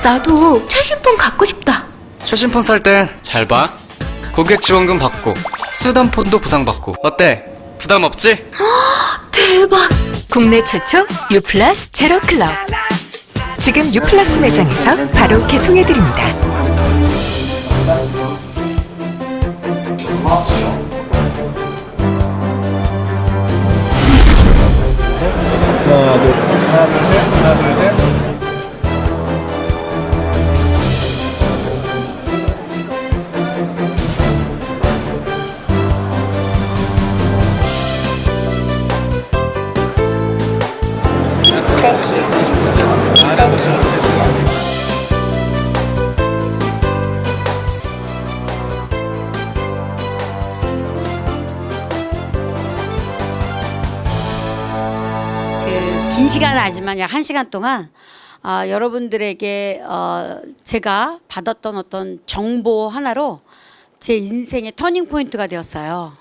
나도 최신 폰 갖고 싶다. 최신 폰 살 땐 잘 봐. 고객 지원금 받고 쓰던 폰도 보상받고. 어때? 부담 없지? 대박. 국내 최초 U+ 제로 클럽. 지금 U+ 매장에서 바로 개통해드립니다. 긴 시간은 아니지만 약 1시간 동안 여러분들에게 제가 받았던 어떤 정보 하나로 제 인생의 터닝 포인트가 되었어요.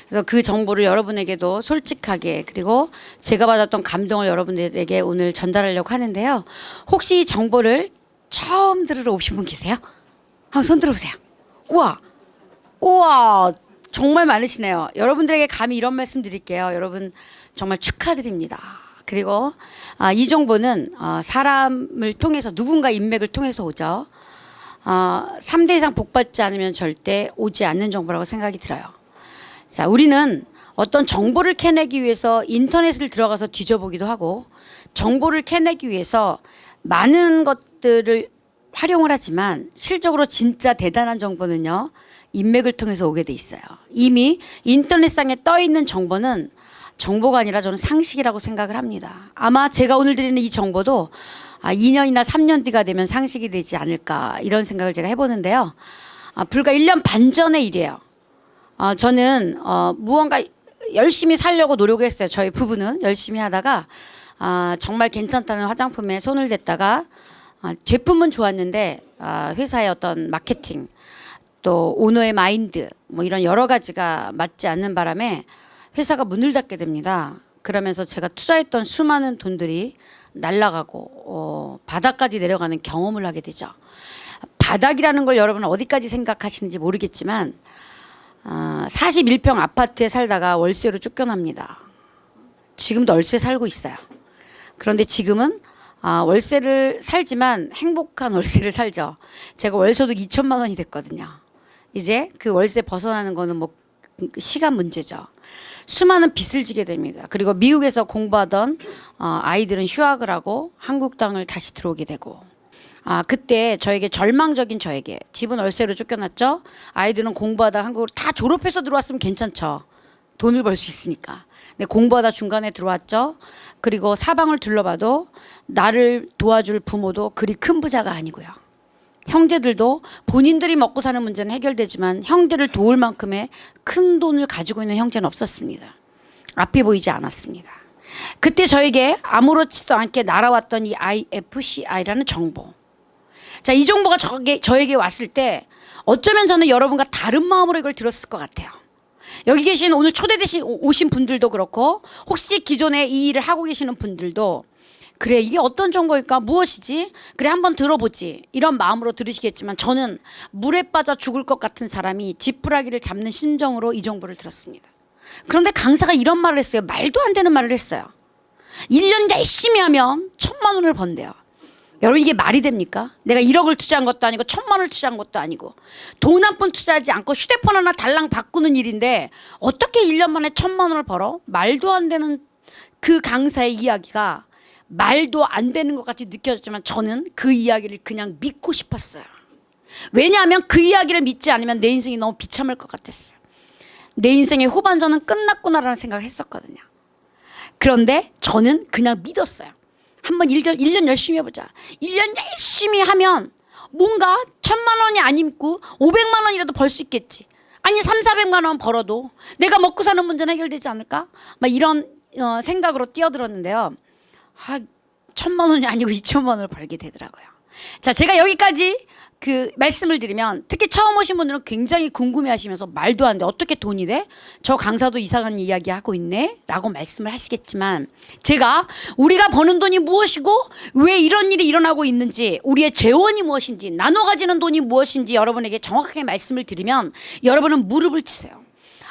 그래서 그 정보를 여러분에게도 솔직하게, 그리고 제가 받았던 감동을 여러분들에게 오늘 전달하려고 하는데요. 혹시 이 정보를 처음 들으러 오신 분 계세요? 한번 손 들어보세요. 우와, 정말 많으시네요. 여러분들에게 감히 이런 말씀 드릴게요. 여러분 정말 축하드립니다. 그리고 이 정보는 사람을 통해서, 누군가 인맥을 통해서 오죠. 3대 이상 복받지 않으면 절대 오지 않는 정보라고 생각이 들어요. 자, 우리는 어떤 정보를 캐내기 위해서 인터넷을 들어가서 뒤져보기도 하고, 정보를 캐내기 위해서 많은 것들을 활용을 하지만, 실적으로 진짜 대단한 정보는요, 인맥을 통해서 오게 돼 있어요. 이미 인터넷상에 떠 있는 정보는 정보가 아니라 저는 상식이라고 생각을 합니다. 아마 제가 오늘 드리는 이 정보도 2년이나 3년 뒤가 되면 상식이 되지 않을까, 이런 생각을 제가 해보는데요. 불과 1년 반 전의 일이에요. 저는 무언가 열심히 살려고 노력했어요. 저희 부부는 열심히 하다가 정말 괜찮다는 화장품에 손을 댔다가 제품은 좋았는데 회사의 어떤 마케팅, 또 오너의 마인드, 뭐 이런 여러 가지가 맞지 않는 바람에 회사가 문을 닫게 됩니다. 그러면서 제가 투자했던 수많은 돈들이 날아가고 바닥까지 내려가는 경험을 하게 되죠. 바닥이라는 걸 여러분은 어디까지 생각하시는지 모르겠지만 41평 아파트에 살다가 월세로 쫓겨납니다. 지금도 월세 살고 있어요. 그런데 지금은 월세를 살지만 행복한 월세를 살죠. 제가 월소득 2천만 원이 됐거든요. 이제 그 월세 벗어나는 거는 뭐 시간 문제죠. 수많은 빚을 지게 됩니다. 그리고 미국에서 공부하던 아이들은 휴학을 하고 한국 땅을 다시 들어오게 되고, 그때 저에게, 절망적인 저에게, 집은 월세로 쫓겨났죠. 아이들은 공부하다 한국으로 다 졸업해서 들어왔으면 괜찮죠. 돈을 벌 수 있으니까. 근데 공부하다 중간에 들어왔죠. 그리고 사방을 둘러봐도 나를 도와줄 부모도 그리 큰 부자가 아니고요. 형제들도 본인들이 먹고 사는 문제는 해결되지만 형제를 도울 만큼의 큰 돈을 가지고 있는 형제는 없었습니다. 앞이 보이지 않았습니다. 그때 저에게 아무렇지도 않게 날아왔던 이 IFCI라는 정보. 자, 이 정보가 저에게 왔을 때 어쩌면 저는 여러분과 다른 마음으로 이걸 들었을 것 같아요. 여기 계신, 오늘 초대되신 오신 분들도 그렇고, 혹시 기존에 이 일을 하고 계시는 분들도, 그래, 이게 어떤 정보일까? 무엇이지? 그래, 한번 들어보지. 이런 마음으로 들으시겠지만, 저는 물에 빠져 죽을 것 같은 사람이 지푸라기를 잡는 심정으로 이 정보를 들었습니다. 그런데 강사가 이런 말을 했어요. 말도 안 되는 말을 했어요. 1년 열심히 하면 1,000만 원을 번대요. 여러분, 이게 말이 됩니까? 내가 1억을 투자한 것도 아니고 1,000만 원을 투자한 것도 아니고 돈 한 푼 투자하지 않고 휴대폰 하나 달랑 바꾸는 일인데 어떻게 1년 만에 1,000만 원을 벌어? 말도 안 되는 그 강사의 이야기가 말도 안 되는 것 같이 느껴졌지만, 저는 그 이야기를 그냥 믿고 싶었어요. 왜냐하면 그 이야기를 믿지 않으면 내 인생이 너무 비참할 것 같았어요. 내 인생의 후반전은 끝났구나라는 생각을 했었거든요. 그런데 저는 그냥 믿었어요. 한번 1년 열심히 해보자. 1년 열심히 하면 뭔가 1,000만 원이 아니고 500만 원이라도 벌 수 있겠지. 아니 300~400만 원 벌어도 내가 먹고 사는 문제는 해결되지 않을까? 막 이런 생각으로 뛰어들었는데요. 1,000만 원이 아니고 2,000만 원을 벌게 되더라고요. 자, 제가 여기까지 그 말씀을 드리면 특히 처음 오신 분들은 굉장히 궁금해하시면서 말도 안 돼. 어떻게 돈이 돼? 저 강사도 이상한 이야기 하고 있네? 라고 말씀을 하시겠지만 제가 우리가 버는 돈이 무엇이고 왜 이런 일이 일어나고 있는지 우리의 재원이 무엇인지 나눠 가지는 돈이 무엇인지 여러분에게 정확하게 말씀을 드리면 여러분은 무릎을 치세요.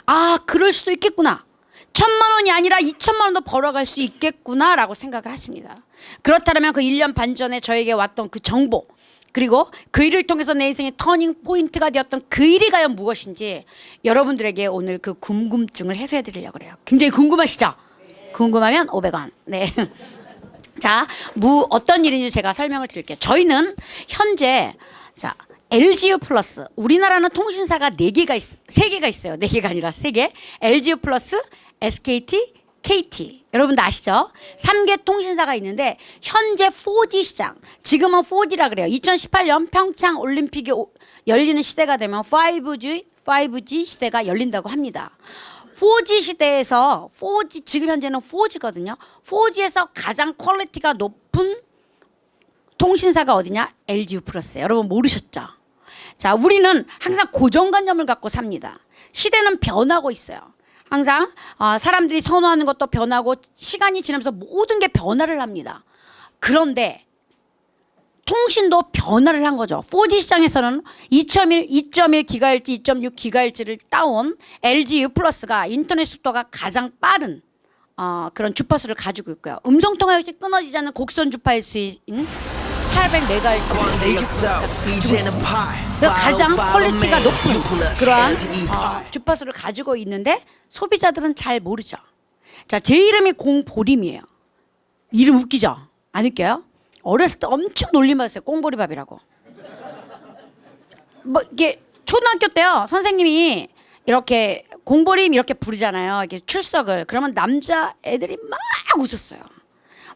아, 그럴 수도 있겠구나. 1,000만 원이 아니라 2,000만 원도 벌어갈 수 있겠구나 라고 생각을 하십니다. 그렇다면 그 1년 반 전에 저에게 왔던 그 정보 그리고 그 일을 통해서 내 인생의 터닝 포인트가 되었던 그 일이 과연 무엇인지 여러분들에게 오늘 그 궁금증을 해소해 드리려고 그래요. 굉장히 궁금하시죠? 궁금하면 500원. 네. 자, 어떤 일인지 제가 설명을 드릴게요. 저희는 현재 자, LGU 플러스 우리나라는 통신사가 3개가 4개가 아니라 3개. LGU 플러스, SKT, KT. 여러분도 아시죠? 3개 통신사가 있는데 현재 4G 시장, 지금은 4G라 그래요. 2018년 평창 올림픽이 열리는 시대가 되면 5G 시대가 열린다고 합니다. 4G 시대에서 4G 지금 현재는 4G거든요. 4G에서 가장 퀄리티가 높은 통신사가 어디냐? LGU 플러스예요. 여러분 모르셨죠? 자, 우리는 항상 고정관념을 갖고 삽니다. 시대는 변하고 있어요. 항상 사람들이 선호하는 것도 변하고 시간이 지나면서 모든 게 변화를 합니다. 그런데 통신도 변화를 한 거죠. 4G 시장에서는 2.1, 2.1 기가헬츠, 2.6 기가헬츠를 따온 LGU 플러스가 인터넷 속도가 가장 빠른 그런 주파수를 가지고 있고요. 음성통화 역시 끊어지지 않는 곡선 주파의 수인 800MHz LGU 플러스가 가장 퀄리티가 높은 그러한 주파수를 가지고 있는데 소비자들은 잘 모르죠. 자, 제 이름이 공보림이에요. 이름 웃기죠? 안 웃겨요? 어렸을 때 엄청 놀림받았어요. 꽁보리밥이라고. 뭐 이게 초등학교 때요. 선생님이 이렇게 공보림 이렇게 부르잖아요. 이렇게 출석을. 그러면 남자 애들이 막 웃었어요.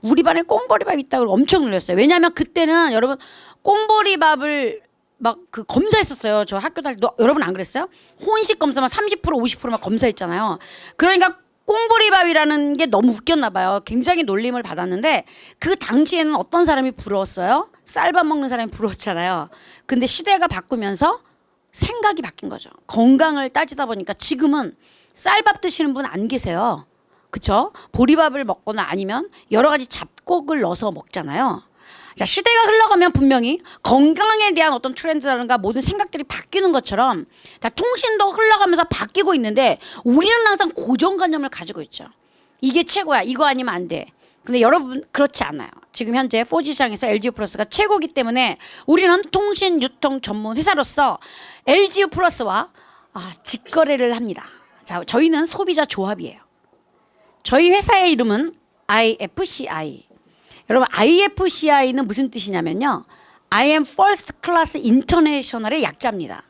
우리 반에 꽁보리밥 있다고 엄청 놀렸어요. 왜냐하면 그때는 여러분 꽁보리밥을 막 그 검사했었어요. 저 학교 다닐 때 여러분 안 그랬어요? 혼식 검사만 30% 50%막 검사했잖아요. 그러니까 꽁보리밥이라는 게 너무 웃겼나 봐요. 굉장히 놀림을 받았는데 그 당시에는 어떤 사람이 부러웠어요? 쌀밥 먹는 사람이 부러웠잖아요. 근데 시대가 바꾸면서 생각이 바뀐 거죠. 건강을 따지다 보니까 지금은 쌀밥 드시는 분 안 계세요. 그쵸? 보리밥을 먹거나 아니면 여러 가지 잡곡을 넣어서 먹잖아요. 자, 시대가 흘러가면 분명히 건강에 대한 어떤 트렌드라든가 모든 생각들이 바뀌는 것처럼 다 통신도 흘러가면서 바뀌고 있는데 우리는 항상 고정관념을 가지고 있죠. 이게 최고야. 이거 아니면 안 돼. 근데 여러분 그렇지 않아요. 지금 현재 4G 시장에서 LGU 플러스가 최고이기 때문에 우리는 통신 유통 전문 회사로서 LGU 플러스와 직거래를 합니다. 자, 저희는 소비자 조합이에요. 저희 회사의 이름은 IFCI. 여러분 IFCI는 무슨 뜻이냐면요. I am First Class International의 약자입니다.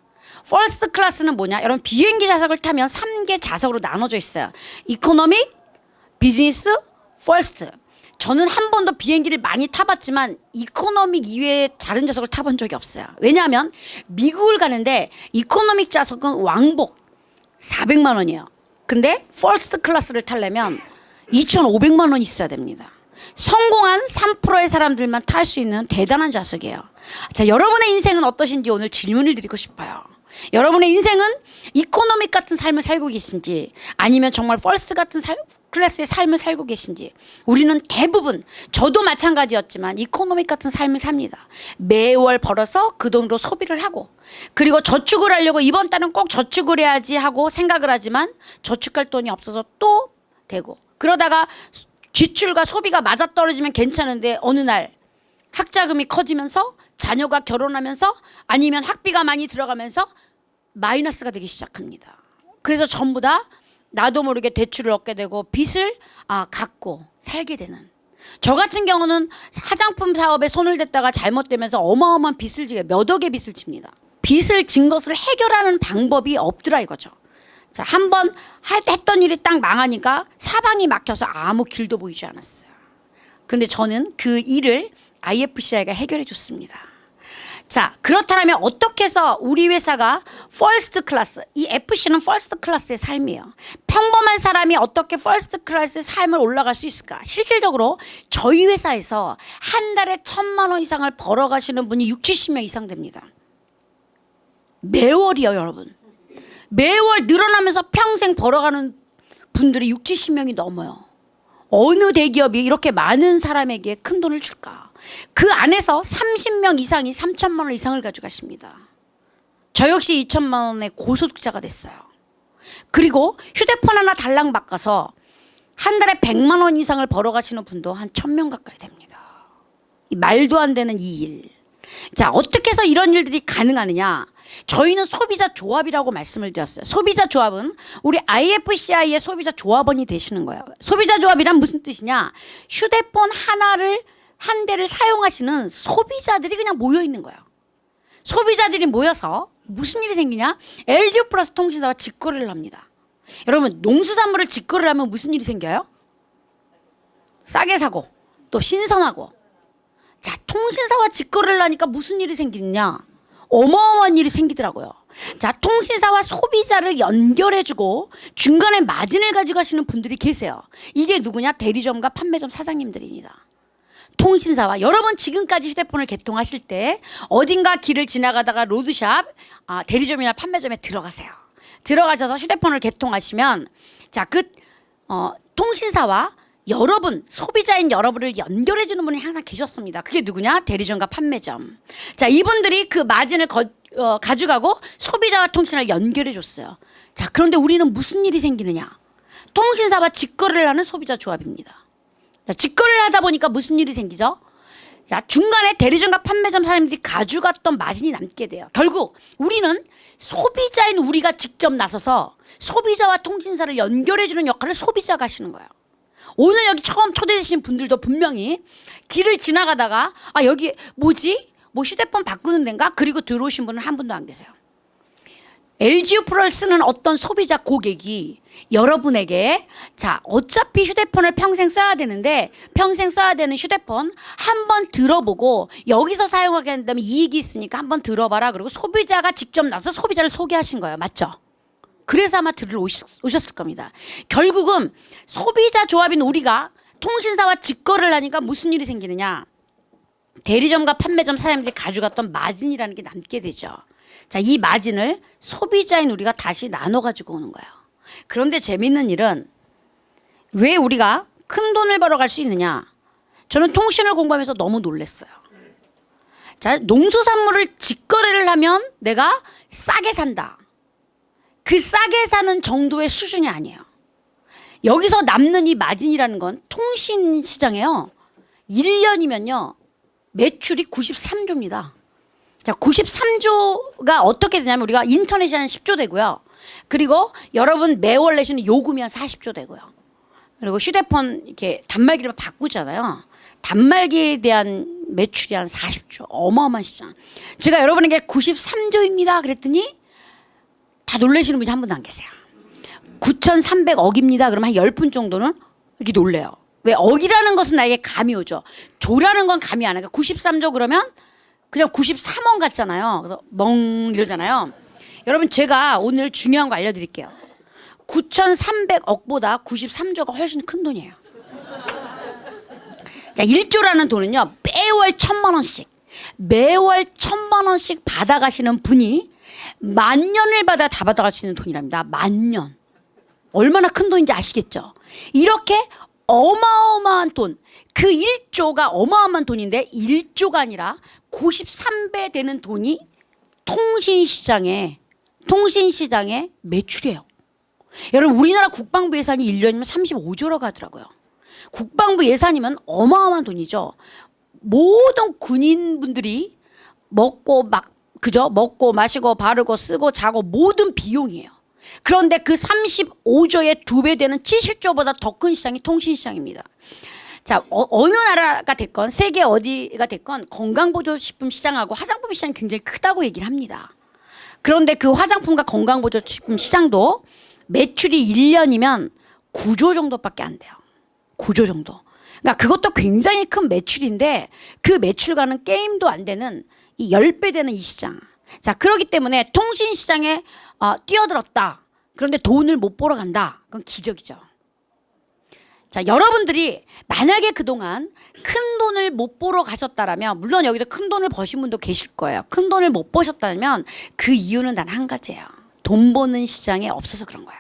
First Class는 뭐냐? 여러분 비행기 좌석을 타면 3개 좌석으로 나눠져 있어요. Economic, Business, First. 저는 한 번도 비행기를 많이 타봤지만 이코노믹 이외에 다른 좌석을 타본 적이 없어요. 왜냐하면 미국을 가는데 이코노믹 좌석은 왕복 400만 원이에요. 근데 퍼스트 클래스를 타려면 2,500만 원이 있어야 됩니다. 성공한 3%의 사람들만 탈 수 있는 대단한 좌석이에요. 자, 여러분의 인생은 어떠신지 오늘 질문을 드리고 싶어요. 여러분의 인생은 이코노믹 같은 삶을 살고 계신지 아니면 정말 퍼스트 같은 클래스의 삶을 살고 계신지. 우리는 대부분 저도 마찬가지였지만 이코노믹 같은 삶을 삽니다. 매월 벌어서 그 돈으로 소비를 하고 그리고 저축을 하려고 이번 달은 꼭 저축을 해야지 하고 생각을 하지만 저축할 돈이 없어서 또 되고 그러다가 지출과 소비가 맞아떨어지면 괜찮은데 어느 날 학자금이 커지면서 자녀가 결혼하면서 아니면 학비가 많이 들어가면서 마이너스가 되기 시작합니다. 그래서 전부 다 나도 모르게 대출을 얻게 되고 빚을 갚고 살게 되는. 저 같은 경우는 화장품 사업에 손을 댔다가 잘못되면서 어마어마한 빚을 지게 몇 억의 빚을 집니다. 빚을 진 것을 해결하는 방법이 없더라 이거죠. 자, 한번 했던 일이 딱 망하니까 사방이 막혀서 아무 길도 보이지 않았어요. 근데 저는 그 일을 IFCI가 해결해 줬습니다. 자, 그렇다면 어떻게 해서 우리 회사가 퍼스트 클래스, 이 FC는 퍼스트 클래스의 삶이에요. 평범한 사람이 어떻게 퍼스트 클래스의 삶을 올라갈 수 있을까? 실질적으로 저희 회사에서 한 달에 1,000만 원 이상을 벌어가시는 분이 60, 70명 이상 됩니다. 매월이요, 여러분. 매월 늘어나면서 평생 벌어가는 분들이 60, 70명이 넘어요. 어느 대기업이 이렇게 많은 사람에게 큰 돈을 줄까? 그 안에서 30명 이상이 3천만 원 이상을 가져가십니다. 저 역시 2천만 원의 고소득자가 됐어요. 그리고 휴대폰 하나 달랑 바꿔서 한 달에 100만 원 이상을 벌어가시는 분도 한 1000명 가까이 됩니다. 이 말도 안 되는 이 일. 자, 어떻게 해서 이런 일들이 가능하느냐? 저희는 소비자 조합이라고 말씀을 드렸어요. 소비자 조합은 우리 IFCI의 소비자 조합원이 되시는 거예요. 소비자 조합이란 무슨 뜻이냐? 휴대폰 한 대를 사용하시는 소비자들이 그냥 모여 있는 거예요. 소비자들이 모여서 무슨 일이 생기냐? LG 플러스 통신사와 직거래를 합니다. 여러분, 농수산물을 직거래를 하면 무슨 일이 생겨요? 싸게 사고 또 신선하고. 자, 통신사와 직거래를 하니까 무슨 일이 생기느냐? 어마어마한 일이 생기더라고요. 자, 통신사와 소비자를 연결해주고 중간에 마진을 가져가시는 분들이 계세요. 이게 누구냐? 대리점과 판매점 사장님들입니다. 통신사와 여러분 지금까지 휴대폰을 개통하실 때 어딘가 길을 지나가다가 로드샵, 대리점이나 판매점에 들어가세요. 들어가셔서 휴대폰을 개통하시면 자, 통신사와 여러분, 소비자인 여러분을 연결해주는 분이 항상 계셨습니다. 그게 누구냐? 대리점과 판매점. 자, 이분들이 그 마진을 가져가고 소비자와 통신을 연결해줬어요. 자, 그런데 우리는 무슨 일이 생기느냐? 통신사와 직거래를 하는 소비자 조합입니다. 자, 직거래를 하다 보니까 무슨 일이 생기죠? 자, 중간에 대리점과 판매점 사장님들이 가져갔던 마진이 남게 돼요. 결국 우리는 소비자인 우리가 직접 나서서 소비자와 통신사를 연결해주는 역할을 소비자가 하시는 거예요. 오늘 여기 처음 초대되신 분들도 분명히 길을 지나가다가 여기 뭐지? 뭐 휴대폰 바꾸는 데인가? 그리고 들어오신 분은 한 분도 안 계세요. LG 프로를 쓰는 어떤 소비자 고객이 여러분에게 자, 어차피 휴대폰을 평생 써야 되는데 평생 써야 되는 휴대폰 한번 들어보고 여기서 사용하게 된다면 이익이 있으니까 한번 들어봐라. 그리고 소비자가 직접 나서 소비자를 소개하신 거예요. 맞죠? 그래서 아마 오셨을 겁니다. 결국은 소비자 조합인 우리가 통신사와 직거래를 하니까 무슨 일이 생기느냐? 대리점과 판매점 사장님들이 가져갔던 마진이라는 게 남게 되죠. 자, 이 마진을 소비자인 우리가 다시 나눠 가지고 오는 거예요. 그런데 재밌는 일은 왜 우리가 큰 돈을 벌어갈 수 있느냐? 저는 통신을 공부하면서 너무 놀랐어요. 자, 농수산물을 직거래를 하면 내가 싸게 산다. 그 싸게 사는 정도의 수준이 아니에요. 여기서 남는 이 마진이라는 건 통신 시장에요. 1년이면요. 매출이 93조입니다. 자, 93조가 어떻게 되냐면 우리가 인터넷이 한 10조 되고요. 그리고 여러분 매월 내시는 요금이 한 40조 되고요. 그리고 휴대폰 이렇게 단말기를 바꾸잖아요. 단말기에 대한 매출이 한 40조. 어마어마한 시장. 제가 여러분에게 93조입니다. 그랬더니 다 놀라시는 분이 한 분도 안 계세요. 9,300억입니다. 그러면 한 10분 정도는 이렇게 놀래요. 왜? 억이라는 것은 나에게 감이 오죠. 조라는 건 감이 안 와요. 93조 그러면 그냥 93원 같잖아요. 그래서 멍 이러잖아요. 여러분 제가 오늘 중요한 거 알려드릴게요. 9,300억보다 93조가 훨씬 큰 돈이에요. 자, 1조라는 돈은요. 매월 1,000만 원씩 매월 1,000만 원씩 받아가시는 분이 만년을 받아 다 받아갈 수 있는 돈이랍니다. 만년. 얼마나 큰 돈인지 아시겠죠? 이렇게 어마어마한 돈, 그 1조가 어마어마한 돈인데 1조가 아니라 93배 되는 돈이 통신시장의 매출이에요. 여러분 우리나라 국방부 예산이 1년이면 35조라고 하더라고요. 국방부 예산이면 어마어마한 돈이죠. 모든 군인분들이 먹고 마시고 바르고 쓰고 자고 모든 비용이에요. 그런데 그 35조의 2배 되는 70조보다 더 큰 시장이 통신시장입니다. 자, 어느 나라가 됐건 세계 어디가 됐건 건강보조식품 시장하고 화장품 시장이 굉장히 크다고 얘기를 합니다. 그런데 그 화장품과 건강보조식품 시장도 매출이 1년이면 9조 정도밖에 안 돼요. 9조 정도. 그러니까 그것도 굉장히 큰 매출인데 그 매출과는 게임도 안 되는 이 10배 되는 이 시장. 자, 그렇기 때문에 통신 시장에 뛰어들었다. 그런데 돈을 못 벌어 간다. 그건 기적이죠. 자, 여러분들이 만약에 그동안 큰 돈을 못 보러 가셨다라면, 물론 여기도 큰 돈을 버신 분도 계실 거예요. 큰 돈을 못 버셨다면 그 이유는 단 한 가지예요. 돈 버는 시장에 없어서 그런 거예요.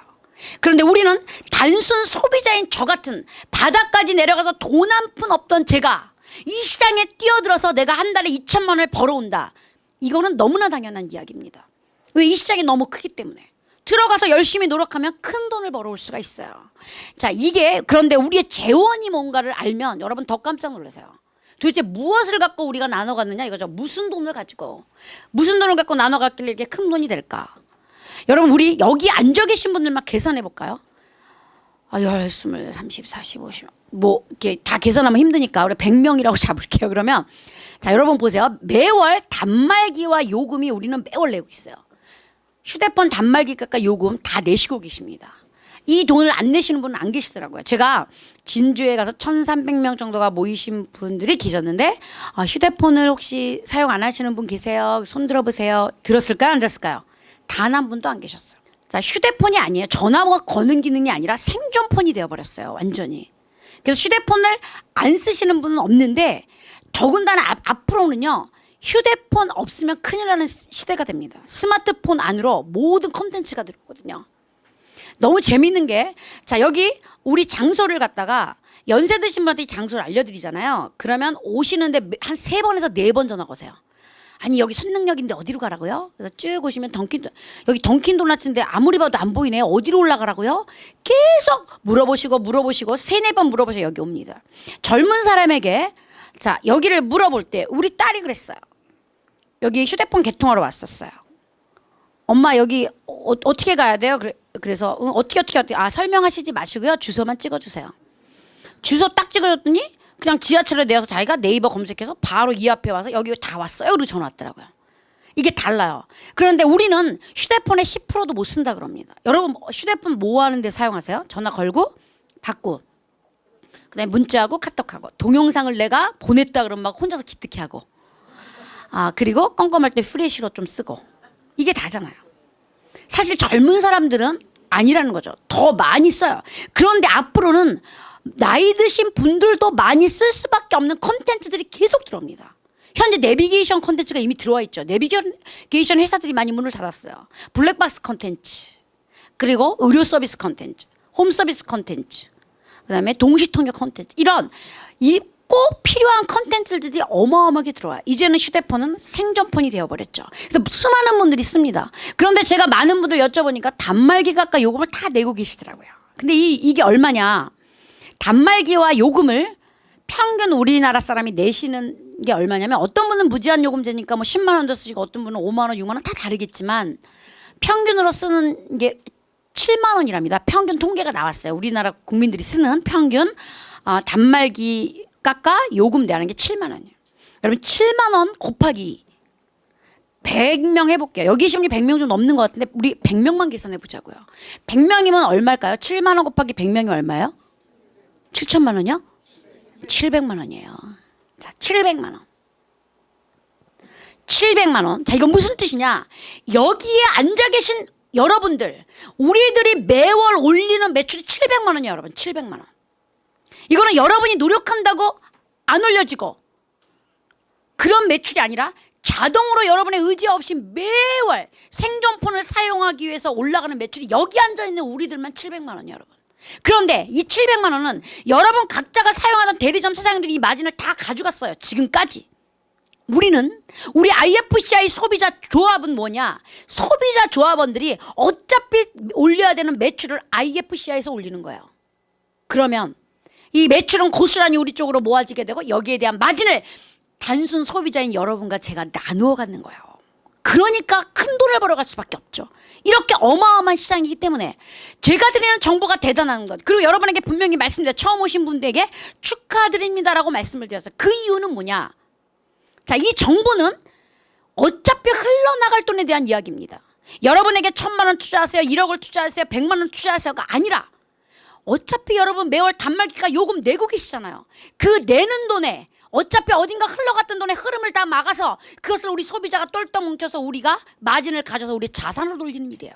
그런데 우리는 단순 소비자인 저 같은 바닥까지 내려가서 돈 한 푼 없던 제가 이 시장에 뛰어들어서 내가 한 달에 2천만 원을 벌어온다. 이거는 너무나 당연한 이야기입니다. 왜? 이 시장이 너무 크기 때문에. 들어가서 열심히 노력하면 큰 돈을 벌어올 수가 있어요. 자, 이게 그런데 우리의 재원이 뭔가를 알면 여러분 더 깜짝 놀라세요. 도대체 무엇을 갖고 우리가 나눠 갔느냐 이거죠. 무슨 돈을 갖고 나눠 갔길래 이렇게 큰 돈이 될까? 여러분 우리 여기 앉아 계신 분들만 계산해 볼까요? 10, 20, 30, 40, 50 뭐 이렇게 다 계산하면 힘드니까 우리 100명이라고 잡을게요. 그러면 자, 여러분 보세요. 매월 단말기와 요금이 우리는 매월 내고 있어요. 휴대폰 단말기 값과 요금 다 내시고 계십니다. 이 돈을 안 내시는 분은 안 계시더라고요. 제가 진주에 가서 1,300명 정도가 모이신 분들이 계셨는데 휴대폰을 혹시 사용 안 하시는 분 계세요? 손 들어보세요. 들었을까요? 안 들었을까요? 단 한 분도 안 계셨어요. 자, 휴대폰이 아니에요. 전화가 거는 기능이 아니라 생존폰이 되어버렸어요. 완전히. 그래서 휴대폰을 안 쓰시는 분은 없는데 더군다나 앞으로는요. 휴대폰 없으면 큰일 나는 시대가 됩니다. 스마트폰 안으로 모든 콘텐츠가 들어오거든요. 너무 재밌는 게, 자, 여기 우리 장소를 갖다가 연세 드신 분한테 이 장소를 알려드리잖아요. 그러면 오시는데 한 3번에서 4번 전화 거세요. 아니, 여기 선능력인데 어디로 가라고요? 그래서 쭉 오시면 여기 던킨 도넛인데 아무리 봐도 안 보이네. 어디로 올라가라고요? 계속 물어보시고 3-4번 물어보셔 여기 옵니다. 젊은 사람에게 자, 여기를 물어볼 때 우리 딸이 그랬어요. 여기 휴대폰 개통하러 왔었어요. 엄마 여기 어떻게 가야 돼요? 그래서 어떻게 설명하시지 마시고요. 주소만 찍어주세요. 주소 딱 찍어줬더니 그냥 지하철에 내려서 자기가 네이버 검색해서 바로 이 앞에 와서 여기 다 왔어요. 그리고 전화 왔더라고요. 이게 달라요. 그런데 우리는 휴대폰의 10%도 못 쓴다 그럽니다. 여러분 휴대폰 뭐 하는데 사용하세요? 전화 걸고 받고 그다음에 문자하고 카톡하고 동영상을 내가 보냈다 그러면 막 혼자서 기특해하고 그리고 껌껌할 때 후레쉬로 좀 쓰고 이게 다잖아요. 사실 젊은 사람들은 아니라는 거죠. 더 많이 써요. 그런데 앞으로는 나이 드신 분들도 많이 쓸 수밖에 없는 콘텐츠들이 계속 들어옵니다. 현재 내비게이션 콘텐츠가 이미 들어와 있죠. 내비게이션 회사들이 많이 문을 닫았어요. 블랙박스 콘텐츠, 그리고 의료 서비스 콘텐츠, 홈 서비스 콘텐츠, 그다음에 동시통역 콘텐츠, 이런 이 꼭 필요한 콘텐츠들이 어마어마하게 들어와요. 이제는 휴대폰은 생존폰이 되어버렸죠. 그래서 수많은 분들이 씁니다. 그런데 제가 많은 분들 여쭤보니까 단말기 값과 요금을 다 내고 계시더라고요. 근데 이게 얼마냐? 단말기와 요금을 평균 우리나라 사람이 내시는 게 얼마냐면 어떤 분은 무제한 요금제니까 뭐 10만 원도 쓰시고 어떤 분은 5만 원, 6만 원 다 다르겠지만 평균으로 쓰는 게 7만 원이랍니다. 평균 통계가 나왔어요. 우리나라 국민들이 쓰는 평균 단말기 값과 요금 내는 게 7만 원이에요. 여러분 7만 원 곱하기 100명 해볼게요. 여기 계신 분이 100명 좀 넘는 것 같은데 우리 100명만 계산해 보자고요. 100명이면 얼마일까요? 7만 원 곱하기 100명이 얼마예요? 7천만 원이요? 700만 원이에요. 자, 700만 원. 700만 원. 자, 이건 무슨 뜻이냐? 여기에 앉아 계신 여러분들, 우리들이 매월 올리는 매출이 700만 원이에요, 여러분. 700만 원. 이거는 여러분이 노력한다고 안 올려지고 그런 매출이 아니라 자동으로 여러분의 의지 없이 매월 생존폰을 사용하기 위해서 올라가는 매출이 여기 앉아있는 우리들만 700만 원이에요, 여러분. 그런데 이 700만 원은 여러분 각자가 사용하던 대리점 사장님들이 이 마진을 다 가져갔어요. 지금까지. 우리 IFCI 소비자 조합은 뭐냐? 소비자 조합원들이 어차피 올려야 되는 매출을 IFCI에서 올리는 거예요. 그러면 이 매출은 고스란히 우리 쪽으로 모아지게 되고 여기에 대한 마진을 단순 소비자인 여러분과 제가 나누어 갖는 거예요. 그러니까 큰 돈을 벌어갈 수밖에 없죠. 이렇게 어마어마한 시장이기 때문에 제가 드리는 정보가 대단한 것. 그리고 여러분에게 분명히 말씀드려 처음 오신 분들에게 축하드립니다라고 말씀을 드렸어요. 그 이유는 뭐냐? 자, 이 정보는 어차피 흘러나갈 돈에 대한 이야기입니다. 여러분에게 1,000만 원 투자하세요, 1억을 투자하세요, 100만 원 투자하세요가 아니라 어차피 여러분 매월 단말기가 요금 내고 계시잖아요. 그 내는 돈에 어차피 어딘가 흘러갔던 돈의 흐름을 다 막아서 그것을 우리 소비자가 똘똘 뭉쳐서 우리가 마진을 가져서 우리 자산을 돌리는 일이에요.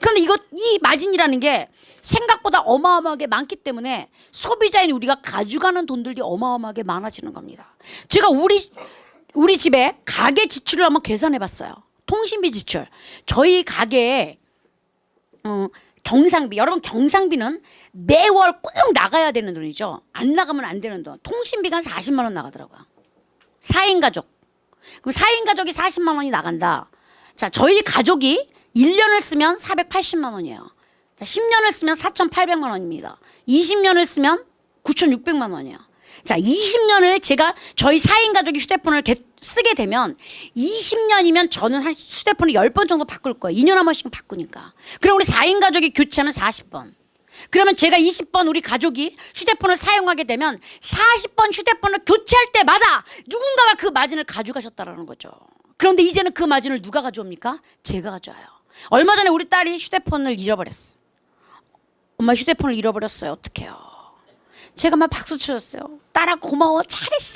그런데 이 마진이라는 게 생각보다 어마어마하게 많기 때문에 소비자인 우리가 가져가는 돈들이 어마어마하게 많아지는 겁니다. 제가 우리 집에 가계 지출을 한번 계산해 봤어요. 통신비 지출. 저희 가게에 경상비, 여러분 경상비는 매월 꼭 나가야 되는 돈이죠. 안 나가면 안 되는 돈. 통신비가 한 40만 원 나가더라고요. 4인 가족. 그럼 4인 가족이 40만 원이 나간다. 자, 저희 가족이 1년을 쓰면 480만 원이에요. 자, 10년을 쓰면 4,800만 원입니다. 20년을 쓰면 9,600만 원이에요. 자, 20년을 제가 저희 4인 가족이 휴대폰을 쓰게 되면 20년이면 저는 한 휴대폰을 10번 정도 바꿀 거예요. 2년에 한 번씩 바꾸니까. 그럼 우리 4인 가족이 교체하면 40번. 그러면 제가 20번 우리 가족이 휴대폰을 사용하게 되면 40번 휴대폰을 교체할 때마다 누군가가 그 마진을 가져가셨다라는 거죠. 그런데 이제는 그 마진을 누가 가져옵니까? 제가 가져와요. 얼마 전에 우리 딸이 휴대폰을 잃어버렸어. 엄마 휴대폰을 잃어버렸어요. 어떡해요? 제가 막 박수 쳐줬어요. 딸아 고마워. 잘했어.